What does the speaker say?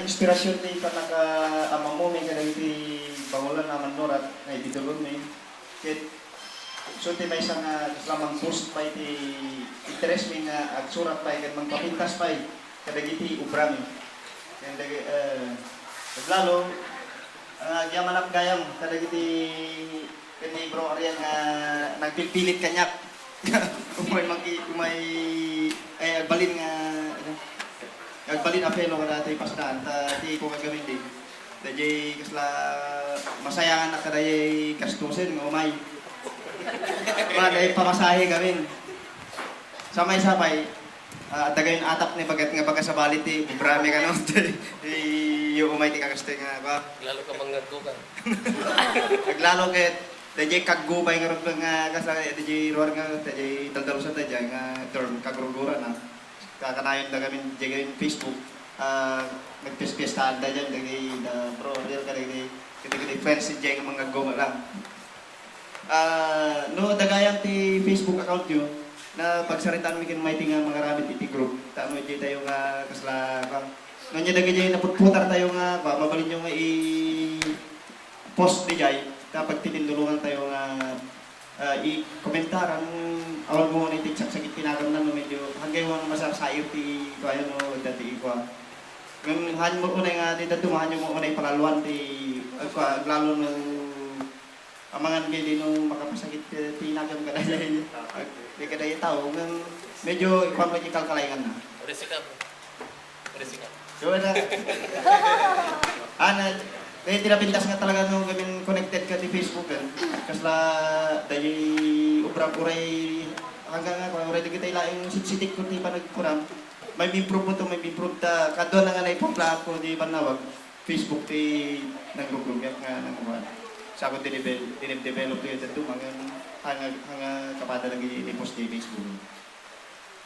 inspirasyon ti panaka ama mo may kadang iti bangulan naman norat nga itidulon may ket so ti may isang lamang post pa iti interest may nga agsurat pa ket magpapintas pa kadang iti ubram ken lalo yamanap gayam kadang iti kani bro Arian nga nagpipilit kanyak umay agbalin nga agbalin apelo ka dati pasdaan ta di ko gagawin din dajay kasla masayangan na kadayay kastusin nga umay dahil pamasahe kami samay-sabay dagayon atap ni bagat nga baga sa balit ti bubrami ka no yung umay ti kakastoy nga ba lalo ka mangagko ka naglalo ket dajay kaggubay nga ron nga kasla dajay ruar nga dajay daldalusan dajay nga term kagruguran na kakanayon na kami dyan Facebook nagpispiestahan na dyan dagay na bro real ka dagay friends si dyan mga goma lang no dagayang ti Facebook account yun na pagsaritaan mi kin mighty nga mga rabbit iti group tamo dyan tayo nga kasla no niya dagay dyan naputputar tayo nga mabalin nyo nga i-post di dyan kapag tinindulungan tayo nga i-komentar ang awal mo na itiksak sa gitinagan na medyo hanggang mo masasayo ti kaya no dati ko ng han mo unay nga dito tumahan mo unay palaluan ti lalo no amangan gid no makapasakit ti nagam kada dai di kada tao ng medyo ipamlogical kalayangan na resika so na dahil tinapintas nga talaga nung gamin connected ka di Facebook kan. Kasla dahil ubra-uray hanggang nga kung uray di kita ilaing sitik ko di pa nagkuram. May improve mo to, may improve ta. Kadwa na nga naipapla ko di panawag. Facebook di nag-group nga nang kuha. Sa ako dinib-develop ko yun ito hanggang kapada lagi ni post di Facebook.